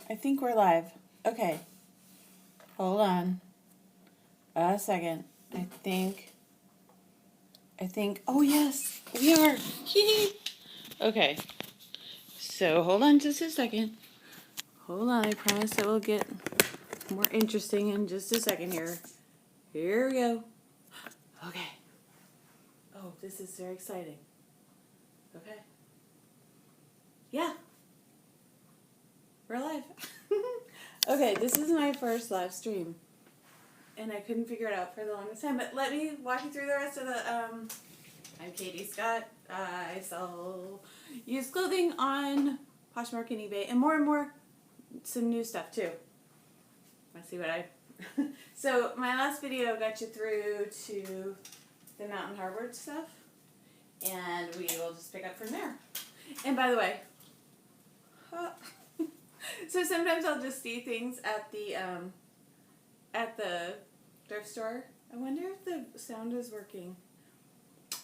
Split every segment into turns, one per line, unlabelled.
I think we're live. Okay. Hold on. A second. I think, oh yes, we are. Okay. So hold on just a second. Hold on. I promise it will get more interesting in just a second here. Here we go. Okay. Oh, this is very exciting. Okay. Yeah. We're live. Okay, this is my first live stream. And I couldn't figure it out for the longest time. But let me walk you through the rest of the, I'm Katie Scott. I sell used clothing on Poshmark and eBay. And more, some new stuff too. Let's see what I... So my last video got you through to the Mountain Hardwood stuff. And we will just pick up from there. And by the way... So sometimes I'll just see things at the thrift store. I wonder if the sound is working.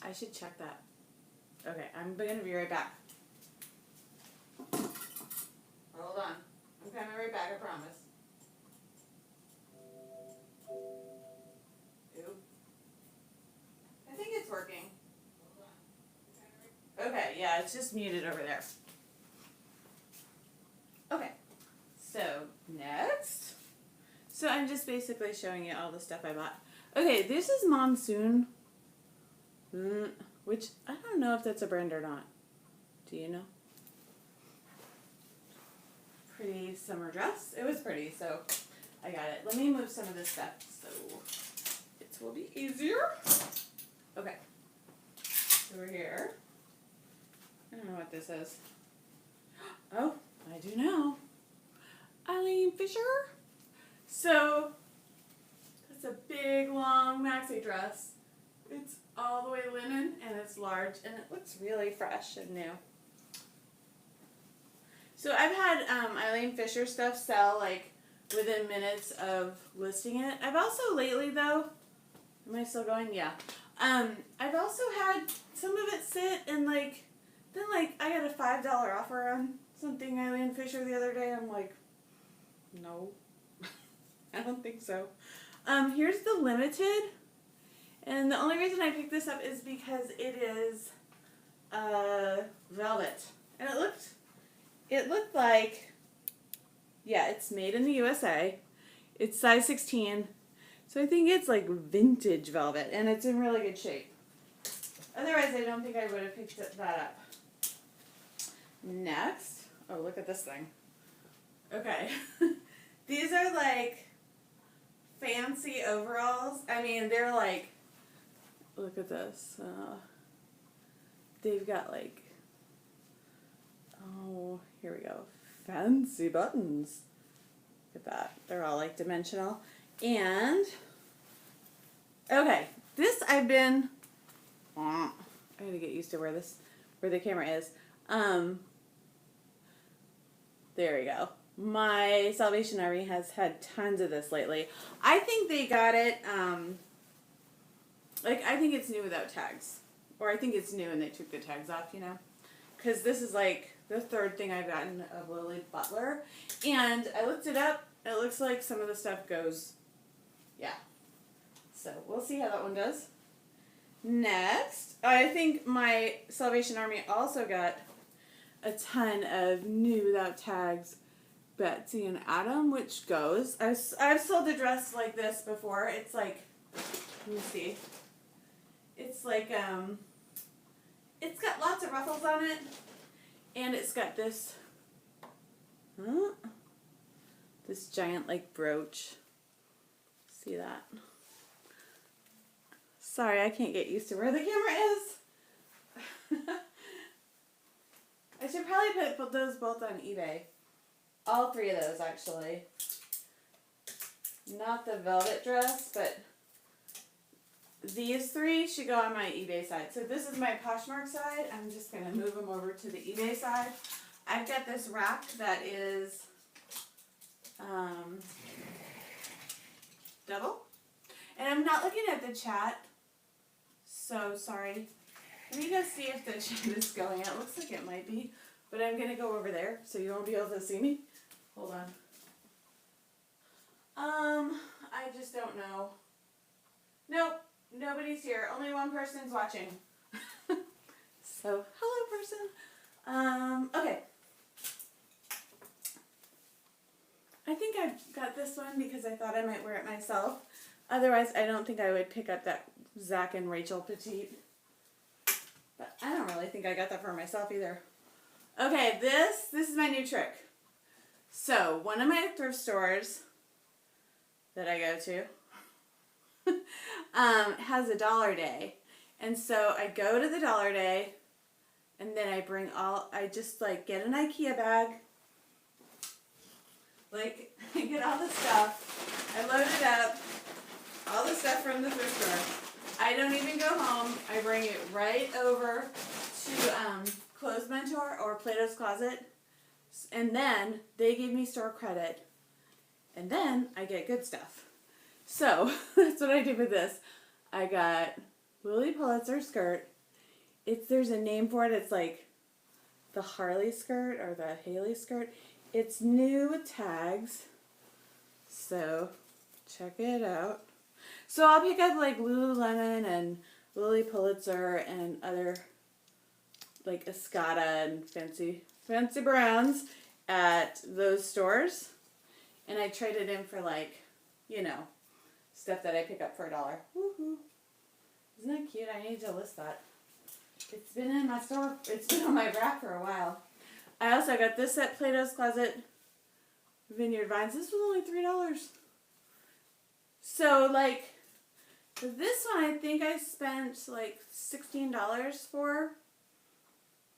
I should check that. Okay, I'm going to be right back. Hold on. I'm coming right back, I promise. Ew. I think it's working. Okay, yeah, it's just muted over there. Okay, so next. So I'm just basically showing you all the stuff I bought. Okay, this is Monsoon, which I don't know if that's a brand or not. Do you know? Pretty summer dress. It was pretty, so I got it. Let me move some of this stuff so it will be easier. Okay, so we're here. I don't know what this is. Oh, I do know. Eileen Fisher. So, it's a big, long maxi dress. It's all the way linen, and it's large, and it looks really fresh and new. So, I've had Eileen Fisher stuff sell, like, within minutes of listing it. I've also lately, though, am I still going? Yeah. I've also had some of it sit and, like, then, like, I got a $5 offer on something Eileen Fisher the other day. I'm like, no. I don't think so. Here's the limited. And the only reason I picked this up is because it is velvet. And it looked like, yeah, it's made in the USA. It's size 16. So I think it's like vintage velvet. And it's in really good shape. Otherwise, I don't think I would have picked that up. Next. Oh, look at this thing. Okay. These are like fancy overalls. I mean, they're like, look at this. They've got like, oh, here we go. Fancy buttons. Look at that. They're all like dimensional. And, okay, this I gotta get used to where the camera is. There we go. My Salvation Army has had tons of this lately. I think they got it, like, I think it's new without tags. Or I think it's new and they took the tags off, you know? Because this is, like, the third thing I've gotten of Lily Butler. And I looked it up. It looks like some of the stuff goes, yeah. So, we'll see how that one does. Next, I think my Salvation Army also got a ton of new without tags Betsy and Adam, which goes. I've sold a dress like this before. It's like, let me see. It's like, it's got lots of ruffles on it, and it's got this, this giant like brooch. See that? Sorry, I can't get used to where the camera is. I should probably put those both on eBay. All three of those, actually. Not the velvet dress, but these three should go on my eBay side. So this is my Poshmark side. I'm just going to move them over to the eBay side. I've got this rack that is double. And I'm not looking at the chat, so sorry. Let me go see if the chat is going. It looks like it might be, but I'm going to go over there so you won't be able to see me. Hold on. I just don't know. Nope, nobody's here. Only one person's watching. So, hello person. Okay. I think I got this one because I thought I might wear it myself. Otherwise, I don't think I would pick up that Zach and Rachel Petite. But I don't really think I got that for myself either. Okay, this is my new trick. So, one of my thrift stores that I go to has a dollar day. And so I go to the dollar day and then I just like get an IKEA bag. Like, I get all the stuff. I load it up. All the stuff from the thrift store. I don't even go home. I bring it right over to Clothes Mentor or Plato's Closet. And then they give me store credit. And then I get good stuff. So, that's what I did with this. I got Lily Pulitzer skirt. There's a name for it. It's like the Harley skirt or the Haley skirt. It's new with tags. So, check it out. So, I'll pick up like Lululemon and Lily Pulitzer and other like Escada and fancy brands at those stores. And I trade it in for like, you know, stuff that I pick up for $1. Woohoo. Isn't that cute? I need to list that. It's been in my store. It's been on my rack for a while. I also got this at Plato's Closet Vineyard Vines. This was only $3. So, like, for this one, I think I spent like $16 for.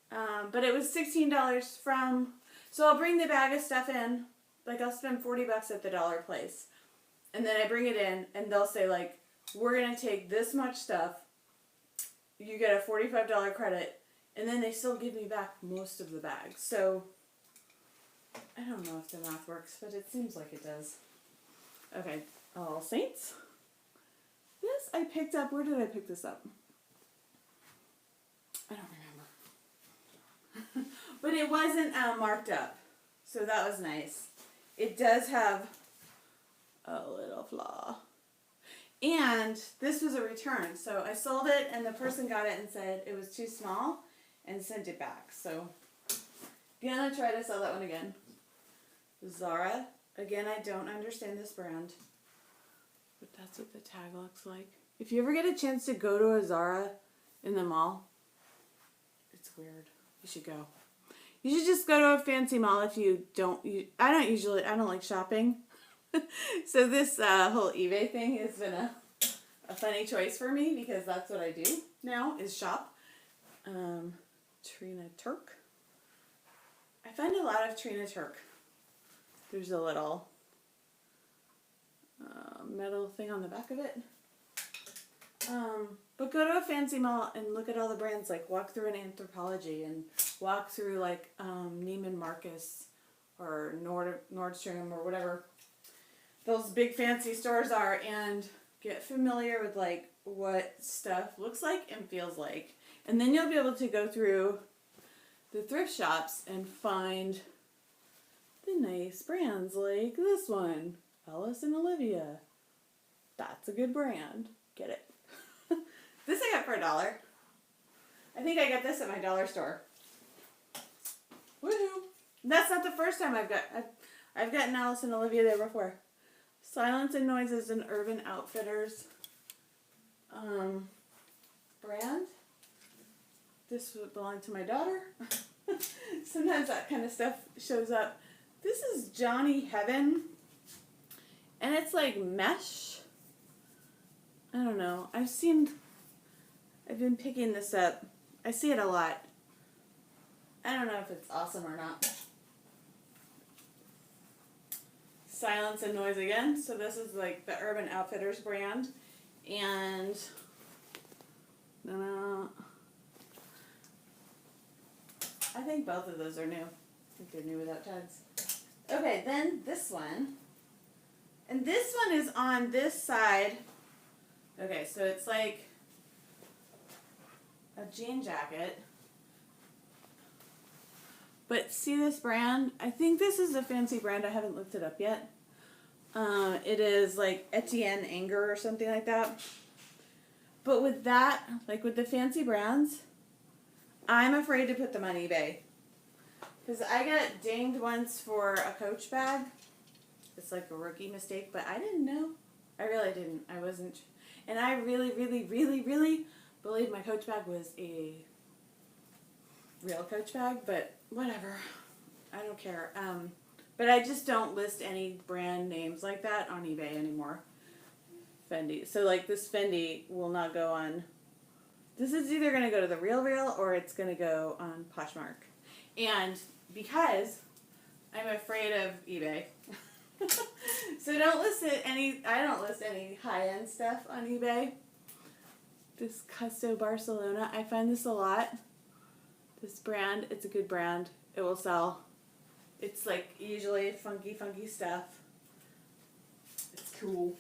But it was $16 from. So I'll bring the bag of stuff in. Like, I'll spend $40 at the dollar place. And then I bring it in, and they'll say, like, we're going to take this much stuff. You get a $45 credit. And then they still give me back most of the bag. So, I don't know if the math works, but it seems like it does. Okay, All Saints. This I picked up. Where did I pick this up? I don't remember. But it wasn't marked up. So that was nice. It does have a little flaw. And this was a return. So I sold it and the person got it and said it was too small and sent it back. So gonna try to sell that one again. Zara. Again, I don't understand this brand. But that's what the tag looks like. If you ever get a chance to go to a Zara in the mall, it's weird. You should go. You should just go to a fancy mall if you don't. I don't like shopping. So this whole eBay thing has been a funny choice for me because that's what I do now is shop. Trina Turk. I find a lot of Trina Turk. There's a little metal thing on the back of it. But go to a fancy mall and look at all the brands. Like walk through an Anthropologie and walk through like Neiman Marcus or Nordstrom or whatever those big fancy stores are, and get familiar with like what stuff looks like and feels like. And then you'll be able to go through the thrift shops and find the nice brands like this one, Alice and Olivia. That's a good brand. Get it. This I got for $1. I think I got this at my dollar store. Woohoo! That's not the first time I've gotten Alice and Olivia there before. Silence and Noise is an Urban Outfitters brand. This would belong to my daughter. Sometimes that kind of stuff shows up. This is Johnny Heaven. And it's like mesh. I don't know. I've been picking this up. I see it a lot. I don't know if it's awesome or not. Silence and Noise again. So this is like the Urban Outfitters brand. And I think both of those are new. I think they're new without tags. Okay, then this one. And this one is on this side. Okay, so it's like a jean jacket. But see this brand? I think this is a fancy brand. I haven't looked it up yet. It is like Etienne Anger or something like that. But with that, like with the fancy brands, I'm afraid to put them on eBay. Because I got dinged once for a Coach bag. It's like a rookie mistake, but I didn't know. I really didn't. I wasn't. And I really, really, really, really believed my Coach bag was a real Coach bag, but whatever. I don't care. But I just don't list any brand names like that on eBay anymore. Fendi. So like this Fendi will not go on. This is either going to go to the Real or it's going to go on Poshmark. And because I'm afraid of eBay, so don't list I don't list any high-end stuff on eBay. This Custo Barcelona, I find this a lot. This brand, it's a good brand. It will sell. It's like usually funky stuff. It's cool.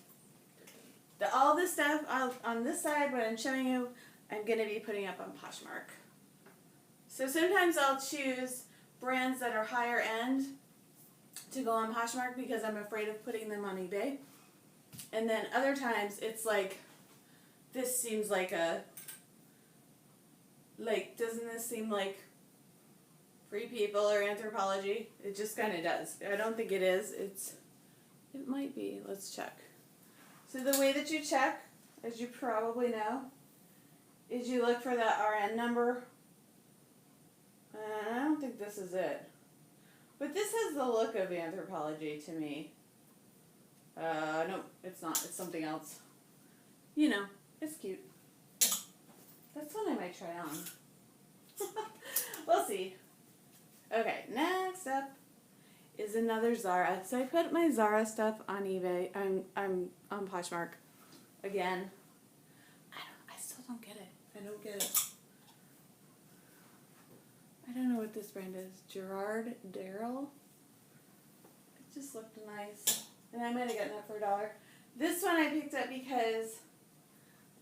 All this stuff on this side, what I'm showing you, I'm going to be putting up on Poshmark. So sometimes I'll choose brands that are higher end to go on Poshmark because I'm afraid of putting them on eBay. And then other times it's like, this seems like doesn't this seem like Free People or Anthropologie? It just kind of does. I don't think it is. It might be. Let's check. So the way that you check, as you probably know, is you look for that RN number. I don't think this is it. But this has the look of Anthropologie to me. No, it's not. It's something else. You know, it's cute. That's one I might try on. We'll see. Okay, next up is another Zara. So I put my Zara stuff on eBay. I'm on Poshmark again. I still don't get it. I don't get it. I don't know what this brand is. Gerard Darrell. It just looked nice. And I might have gotten it for $1. This one I picked up because,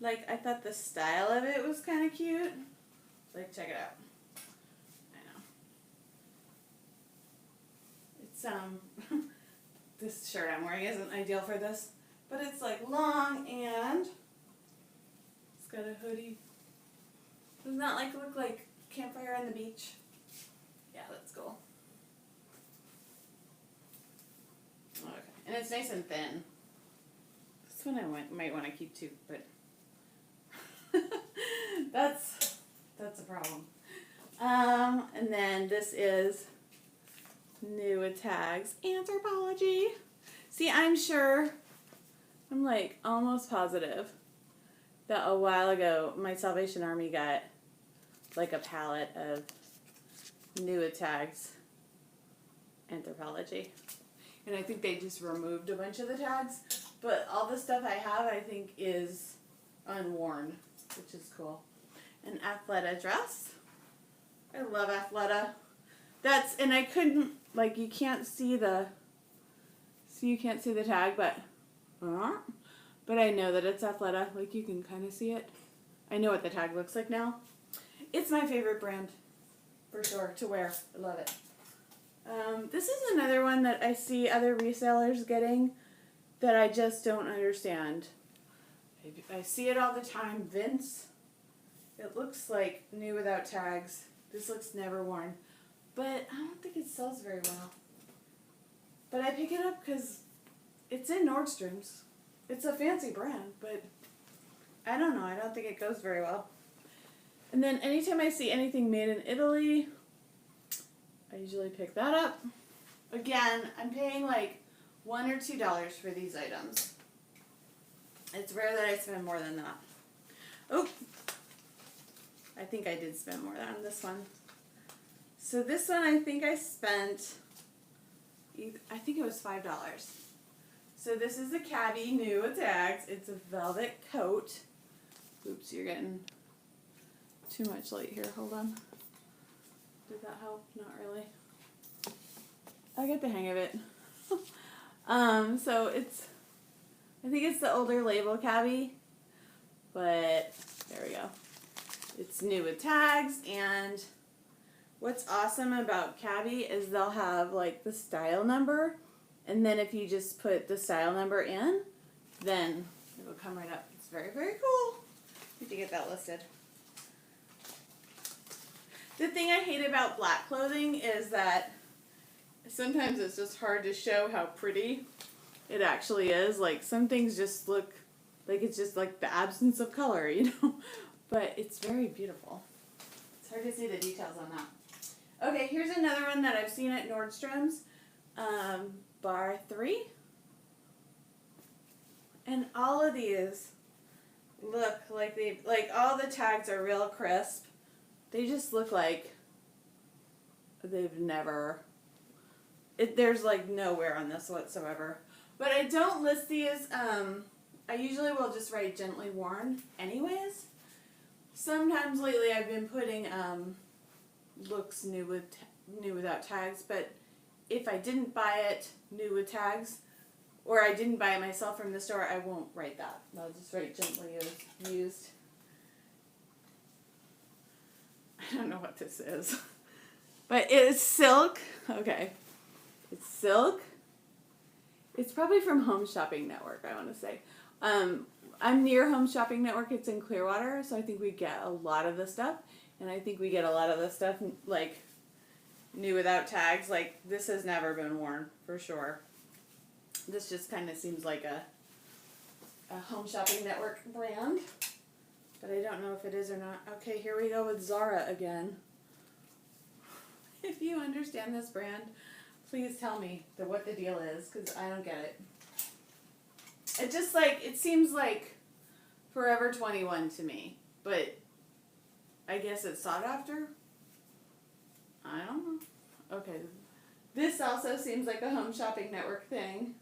like, I thought the style of it was kind of cute. Like, check it out. I know. It's, this shirt I'm wearing isn't ideal for this. But it's, like, long and it's got a hoodie. Doesn't that, like, look like campfire on the beach? Yeah, that's cool. Okay. And it's nice and thin. This one I might want to keep too, but that's a problem. And then this is new with tags, Anthropologie. See, I'm like almost positive that a while ago my Salvation Army got like a palette of new with tags, Anthropologie. And I think they just removed a bunch of the tags. But all the stuff I have, I think, is unworn, which is cool. An Athleta dress. I love Athleta. And I couldn't, like, you can't see the tag, but I know that it's Athleta. Like, you can kind of see it. I know what the tag looks like now. It's my favorite brand, for sure, to wear. I love it. This is another one that I see other resellers getting that I just don't understand. I see it all the time. Vince. It looks like new without tags. This looks never worn. But I don't think it sells very well. But I pick it up because it's in Nordstrom's. It's a fancy brand, but I don't know. I don't think it goes very well. And then anytime I see anything made in Italy, I usually pick that up. Again, I'm paying like $1 or $2 for these items. It's rare that I spend more than that. Oh, I think I did spend more on this one. So this one I think I spent, I think it was $5. So this is the Cabby new with tags. It's a velvet coat. Oops, you're getting too much light here. Hold on. Did that help? Not really. I get the hang of it. So I think it's the older label Cabby, but there we go. It's new with tags, and What's awesome about Cabby is they'll have like the style number, and then if you just put the style number in, then it'll come right up. It's very, very cool. Need to get that listed. The thing I hate about black clothing is that sometimes it's just hard to show how pretty it actually is. Like some things just look like it's just like the absence of color, you know? But it's very beautiful. It's hard to see the details on that. Okay, here's another one that I've seen at Nordstrom's. Bar 3. And all of these look like all the tags are real crisp. They just look like they've never, there's like no wear on this whatsoever. But I don't list these, I usually will just write gently worn anyways. Sometimes lately I've been putting looks new without tags, but if I didn't buy it new with tags, or I didn't buy it myself from the store, I won't write that. I'll just write gently used. I don't know what this is. But it's silk. Okay. It's silk. It's probably from Home Shopping Network, I want to say. I'm near Home Shopping Network. It's in Clearwater, so I think we get a lot of the stuff. And I think we get a lot of the stuff, like, new without tags. Like, this has never been worn, for sure. This just kind of seems like a Home Shopping Network brand. But I don't know if it is or not. Okay, here we go with Zara again. If you understand this brand, please tell me what the deal is, because I don't get it. It just it seems like Forever 21 to me. But I guess it's sought after? I don't know. Okay. This also seems like a Home Shopping Network thing.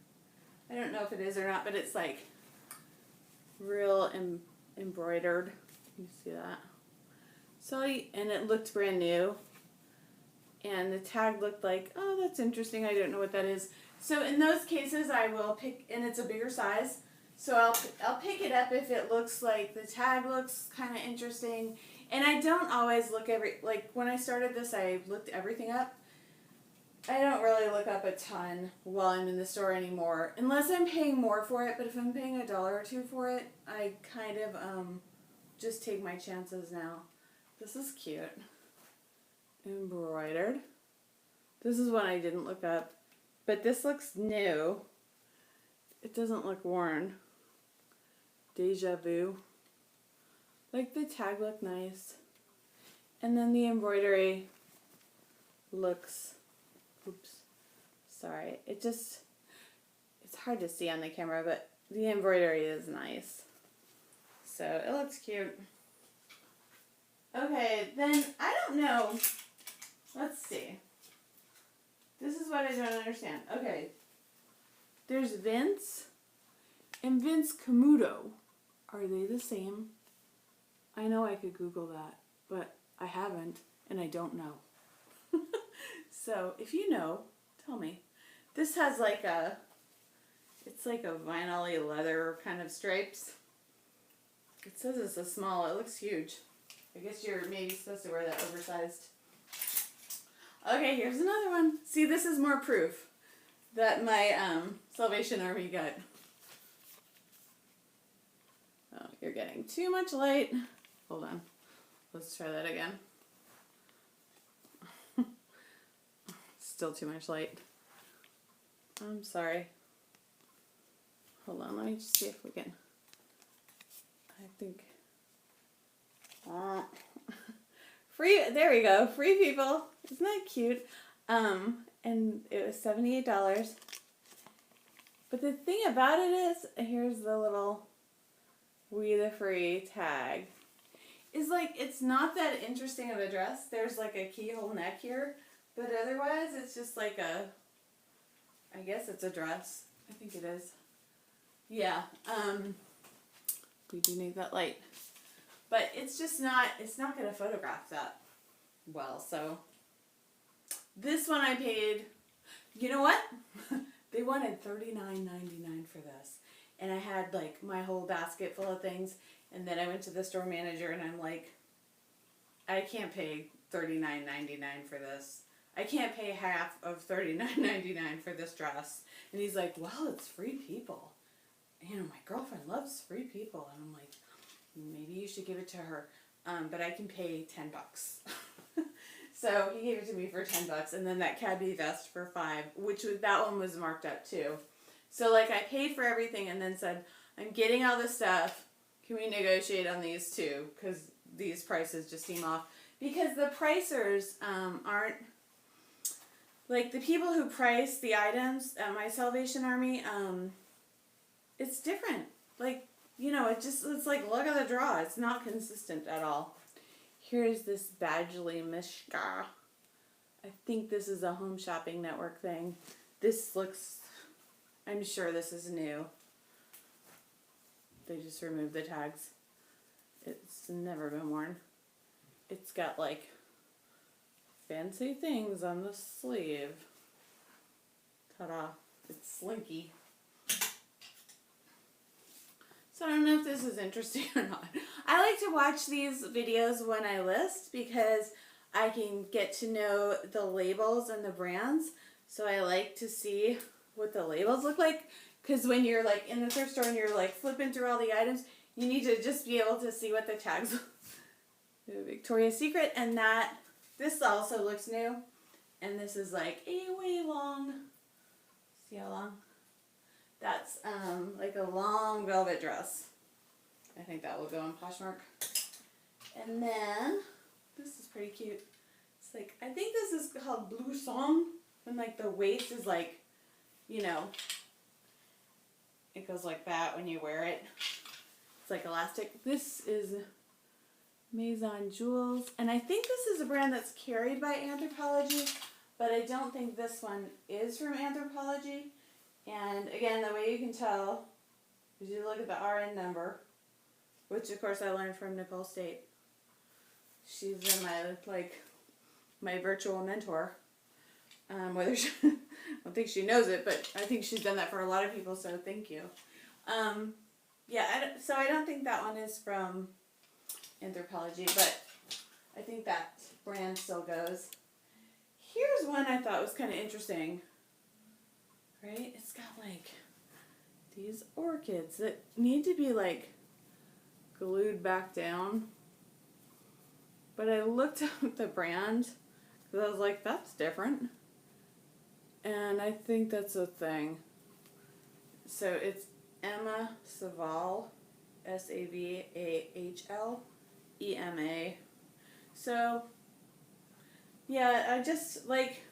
I don't know if it is or not, but it's like real embroidered. You see that? So, and it looked brand new. And the tag looked like, oh, that's interesting. I don't know what that is. So in those cases, I will pick, and it's a bigger size. So I'll pick it up if it looks like the tag looks kind of interesting. And I don't always look like when I started this, I looked everything up. I don't really look up a ton while I'm in the store anymore, unless I'm paying more for it. But if I'm paying $1 or $2 for it, I kind of just take my chances now. This is cute. Embroidered. This is one I didn't look up, but this looks new. It doesn't look worn. Deja vu. Like the tag looked nice, and then the embroidery looks. Oops, sorry. It's hard to see on the camera, but the embroidery is nice. So it looks cute. Okay, then I don't know. Let's see. This is what I don't understand. Okay. There's Vince and Vince Camuto. Are they the same? I know I could Google that, but I haven't, and I don't know. So, if you know, tell me. This has it's like a vinyl-y leather kind of stripes. It says it's a small, it looks huge. I guess you're maybe supposed to wear that oversized. Okay, here's another one. See, this is more proof that my Salvation Army got. Oh, you're getting too much light. Hold on. Let's try that again. Still too much light. I'm sorry. Hold on, let me just see if we can. I think. Free, there we go. Free people. Isn't that cute? And it was $78. But the thing about it is, here's the little We the Free tag. Is it's not that interesting of a dress. There's a keyhole neck here. But otherwise, it's just I guess it's a dress. I think it is. Yeah. We do need that light. But it's not going to photograph that well. So this one I paid, you know what? They wanted $39.99 for this. And I had my whole basket full of things. And then I went to the store manager and I'm like, I can't pay $39.99 for this. I can't pay half of $39.99 for this dress. And he's like, well, it's Free People. You know, my girlfriend loves Free People. And I'm like, maybe you should give it to her. But I can pay $10. So he gave it to me for $10. And then that Cadby vest for $5, that one was marked up too. So like I paid for everything and then said, I'm getting all this stuff. Can we negotiate on these too? Because these prices just seem off. Because the pricers aren't, like the people who price the items at my Salvation Army, it's different. Like, you know, it's like luck of the draw. It's not consistent at all. Here's this Badgley Mishka. I think this is a Home Shopping Network thing. This looks, I'm sure this is new. They just removed the tags. It's never been worn. It's got like fancy things on the sleeve. Ta-da. It's slinky. So I don't know if this is interesting or not. I like to watch these videos when I list because I can get to know the labels and the brands. So I like to see what the labels look like. Because when you're like in the thrift store and you're like flipping through all the items, you need to just be able to see what the tags are. Victoria's Secret, and this also looks new. And this is like a way long, see how long? That's like a long velvet dress. I think that will go on Poshmark. And then, this is pretty cute. It's like, I think this is called Blue Song. And like the waist is like, you know, it goes like that when you wear it. It's like elastic. This is Maison Jewels. And I think this is a brand that's carried by Anthropologie, but I don't think this one is from Anthropologie. And again, the way you can tell is you look at the RN number, which of course I learned from Nicole State. She's been my virtual mentor. Whether she, I don't think she knows it, but I think she's done that for a lot of people, so thank you. So I don't think that one is from Anthropologie, but I think that brand still goes. Here's one I thought was kind of interesting. Right? It's got like these orchids that need to be like glued back down. But I looked up the brand because I was like, that's different. And I think that's a thing. So it's Emma Saval, Savahl, EMA. So, yeah, I just like,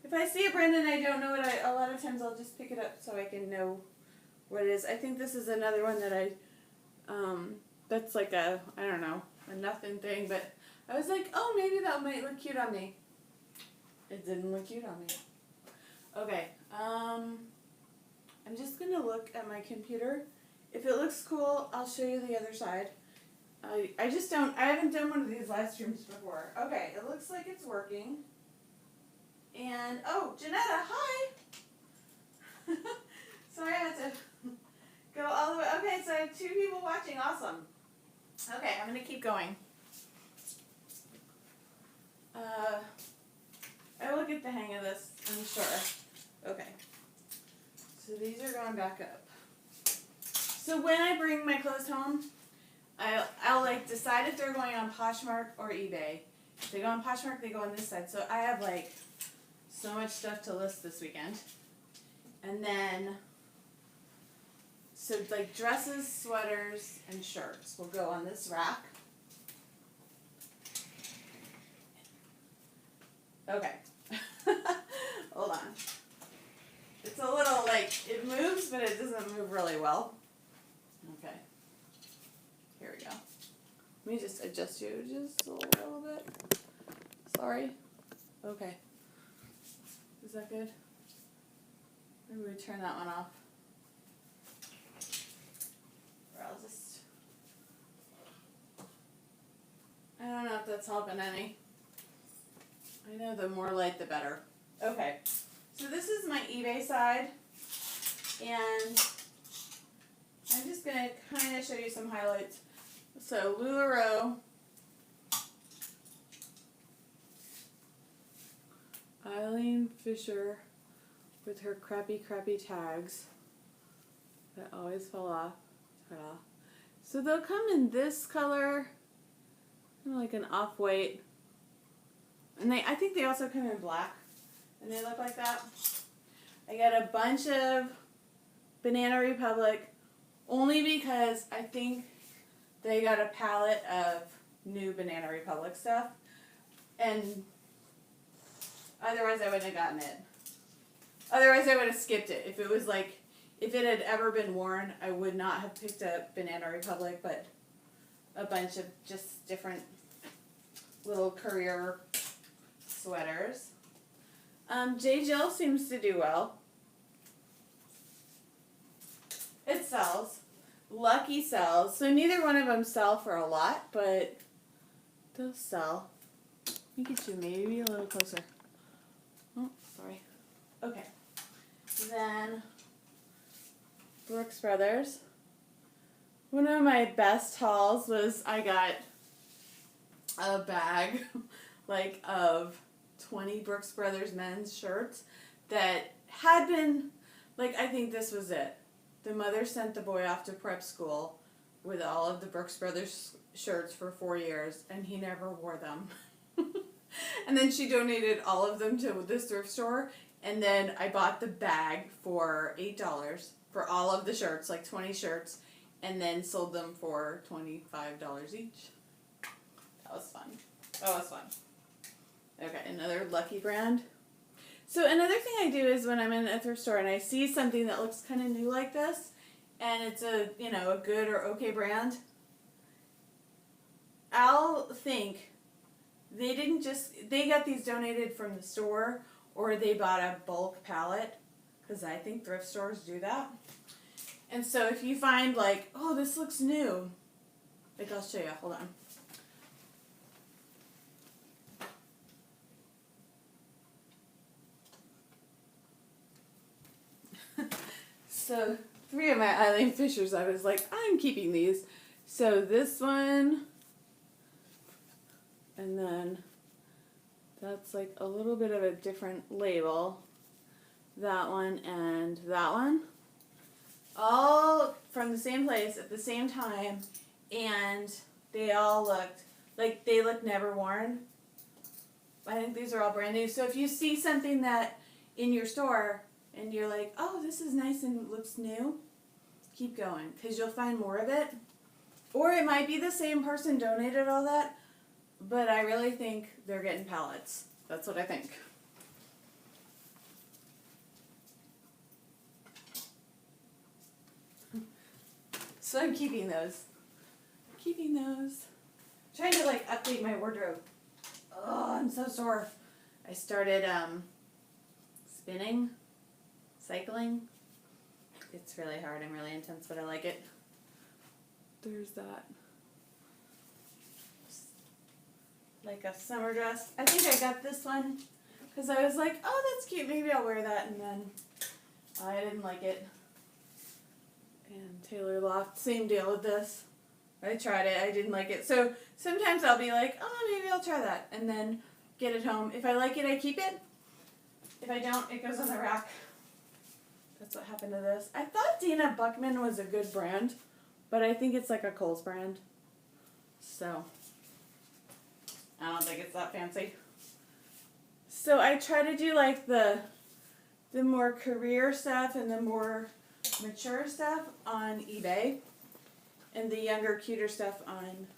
if I see a brand and I don't know it, a lot of times I'll just pick it up so I can know what it is. I think this is another one that that's like a, I don't know, a nothing thing, but I was like, oh, maybe that might look cute on me. It didn't look cute on me. Okay, I'm just going to look at my computer. If it looks cool, I'll show you the other side. I haven't done one of these live streams before. Okay, it looks like it's working. And, oh, Janetta, hi! So I had to go all the way. Okay, so I have 2 people watching. Awesome. Okay, I'm going to keep going. I will get the hang of this, I'm sure. Okay. So these are going back up. So when I bring my clothes home, I'll like decide if they're going on Poshmark or eBay. If they go on Poshmark, they go on this side. So I have like so much stuff to list this weekend. And then, so like dresses, sweaters, and shirts will go on this rack. Okay. Hold on. It's a little like, it moves, but it doesn't move really well. Okay. Here we go. Let me just adjust you just a little bit. Sorry. Okay. Is that good? Maybe we turn that one off. Or I'll just, I don't know if that's helping any. I know the more light the better. Okay. So this is my eBay side. And I'm just going to kind of show you some highlights. So LuLaRoe Eileen Fisher with her crappy tags that always fall off. Ta-da. So they'll come in this color, kind of like an off-white. And I think they also come in black. And they look like that. I got a bunch of Banana Republic only because I think they got a palette of new Banana Republic stuff. And otherwise I wouldn't have gotten it. Otherwise I would have skipped it. If it was like, if it had ever been worn, I would not have picked up Banana Republic, but a bunch of just different little career sweaters. J. Jill seems to do well. It sells. Lucky sells. So neither one of them sell for a lot, but they'll sell. Let me get you maybe a little closer. Oh, sorry. Okay. Then Brooks Brothers. One of my best hauls was I got a bag like of 20 Brooks Brothers men's shirts that had been, like, I think this was it. The mother sent the boy off to prep school with all of the Brooks Brothers shirts for 4 years, and he never wore them. And then she donated all of them to this thrift store, and then I bought the bag for $8 for all of the shirts, like 20 shirts, and then sold them for $25 each. That was fun. That was fun. Okay, another Lucky brand. So another thing I do is when I'm in a thrift store and I see something that looks kind of new like this, and it's a, you know, a good or okay brand, I'll think they didn't just, they got these donated from the store or they bought a bulk pallet, because I think thrift stores do that. And so if you find like, oh, this looks new, like I'll show you, hold on. So 3 of my Eileen Fishers, I was like, I'm keeping these. So this one, and then that's like a little bit of a different label. That one and that one. All from the same place at the same time, and they all looked like they look never worn. I think these are all brand new. So if you see something that in your store and you're like, oh, this is nice and looks new, keep going, because you'll find more of it. Or it might be the same person donated all that, but I really think they're getting pallets. That's what I think. So I'm keeping those. Keeping those. Trying to like update my wardrobe. Oh, I'm so sore. I started spinning, cycling. It's really hard and really intense, but I like it. There's that. Like a summer dress. I think I got this one because I was like, oh, that's cute. Maybe I'll wear that. And then I didn't like it. And Taylor Loft, same deal with this. I tried it. I didn't like it. So sometimes I'll be like, oh, maybe I'll try that. And then get it home. If I like it, I keep it. If I don't, it goes on the rack. That's what happened to this. I thought Dina Buckman was a good brand, but I think it's like a Kohl's brand. So I don't think it's that fancy. So I try to do like the more career stuff and the more mature stuff on eBay, and the younger, cuter stuff on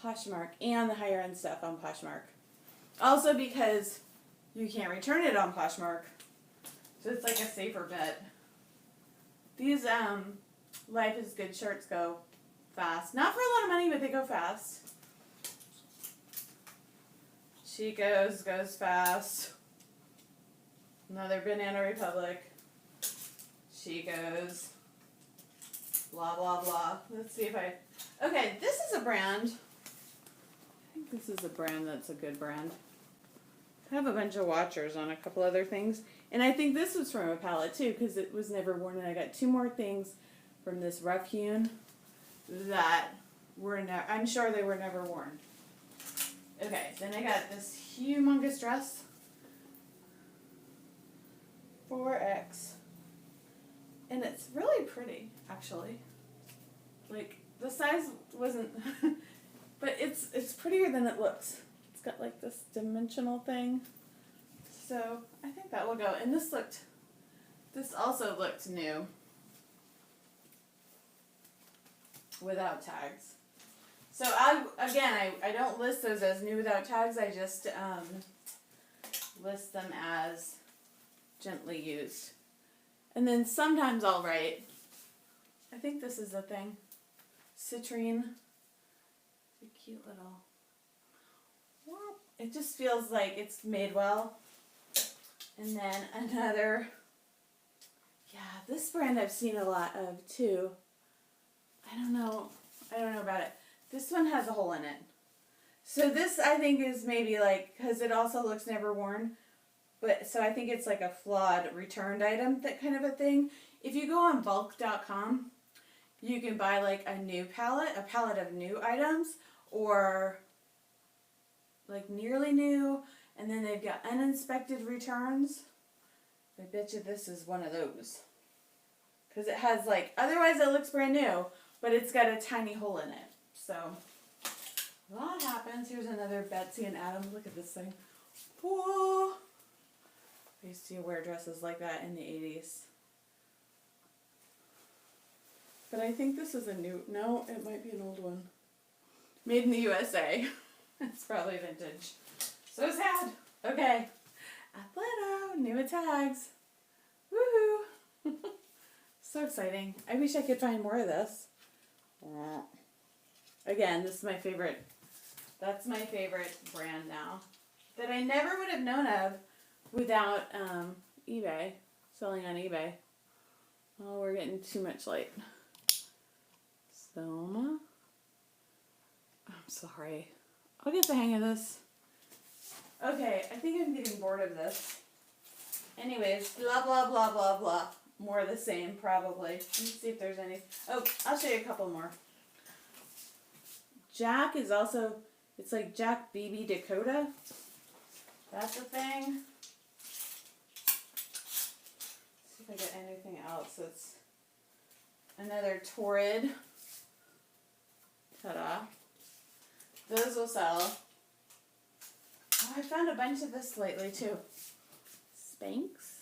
Poshmark, and the higher end stuff on Poshmark. Also because you can't return it on Poshmark, so it's like a safer bet. These Life is Good shirts go fast. Not for a lot of money, but they go fast. Chico's goes fast. Another Banana Republic. Chico's. Blah, blah, blah. Let's see if I... Okay, this is a brand. I think this is a brand that's a good brand. I have a bunch of watchers on a couple other things. And I think this was from a palette, too, because it was never worn. And I got 2 more things from this Rough Hewn that were never... I'm sure they were never worn. Okay, then I got this humongous dress 4X. And it's really pretty, actually. Like, the size wasn't, but it's prettier than it looks. It's got like this dimensional thing. So I think that will go. And this also looked new without tags. So I don't list those as new without tags. I just list them as gently used. And then sometimes I'll write, I think this is the thing, citrine. It's a cute little, it just feels like it's made well. And then another, yeah, this brand I've seen a lot of too. I don't know about it. This one has a hole in it. So this I think is maybe like, because it also looks never worn, but so I think it's like a flawed returned item, that kind of a thing. If you go on bulk.com, you can buy like a palette of new items, or like nearly new, and then they've got uninspected returns. I bet you this is one of those. Because it has like, otherwise it looks brand new, but it's got a tiny hole in it. So, a lot happens. Here's another Betsy and Adam. Look at this thing. Whoa! I used to wear dresses like that in the 80s. But I think this is a new, no, it might be an old one. Made in the USA. It's probably vintage. So sad. Okay. Athleto, new with tags. Woohoo! So exciting. I wish I could find more of this. Again, this is my favorite. That's my favorite brand now. That I never would have known of without eBay. Selling on eBay. Oh, we're getting too much light. Soma. I'm sorry. I'll get the hang of this. Okay, I think I'm getting bored of this. Anyways, blah, blah, blah, blah, blah. More of the same, probably. Let me see if there's any. Oh, I'll show you a couple more. Jack is also, it's like Jack BB Dakota. That's a thing. Let's see if I get anything else. It's another Torrid. Ta-da. Those will sell. Oh, I found a bunch of this lately too. Spanx.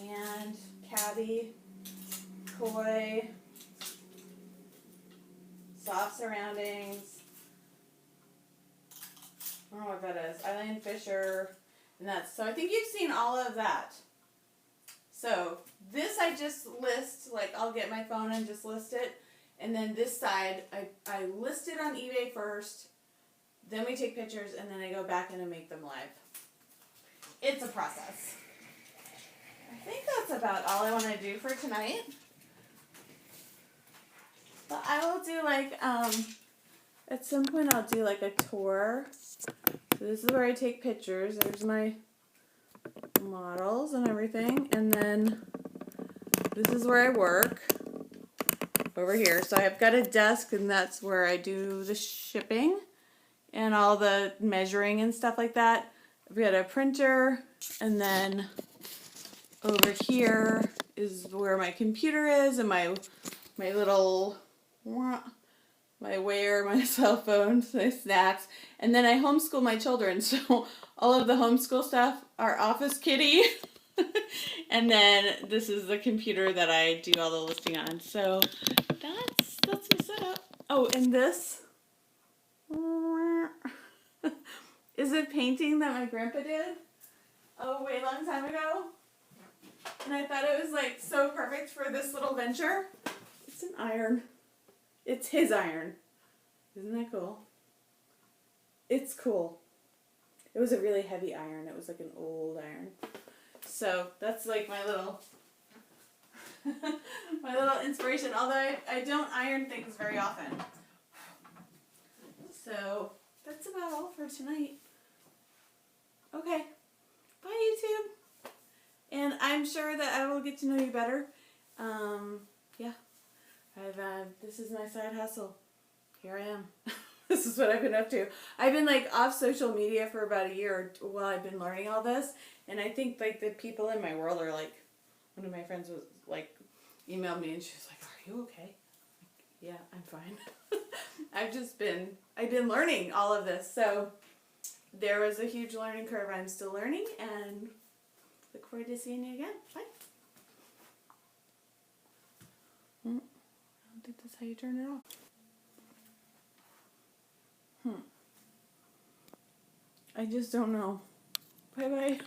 And Cabby. Koi. Soft Surroundings. I don't know what that is. Eileen Fisher. And that's, so I think you've seen all of that. So this I just list, like I'll get my phone and just list it. And then this side, I list it on eBay first. Then we take pictures and then I go back in and make them live. It's a process. I think that's about all I want to do for tonight. But I will do like, at some point I'll do like a tour. So this is where I take pictures. There's my models and everything. And then this is where I work. Over here. So I've got a desk and that's where I do the shipping and all the measuring and stuff like that. I've got a printer, and then over here is where my computer is and my little, my cell phone, my snacks, and then I homeschool my children, so all of the homeschool stuff are Office Kitty, and then this is the computer that I do all the listing on. So that's my setup. Oh, and this is a painting that my grandpa did a way long time ago. And I thought it was like so perfect for this little venture. It's an iron. It's his iron. Isn't that cool? It's cool. It was a really heavy iron. It was like an old iron. So that's like my little my little inspiration. Although I don't iron things very often. So that's about all for tonight. Okay. Bye, YouTube. And I'm sure that I will get to know you better. Yeah. This is my side hustle. Here I am. This is what I've been up to. I've been like off social media for about a year while I've been learning all this. And I think like the people in my world are like, one of my friends was like, emailed me and she was like, are you okay? Like, yeah, I'm fine. I've been learning all of this. So there was a huge learning curve. I'm still learning and look forward to seeing you again. Bye. I don't think that's how you turn it off. I just don't know. Bye bye.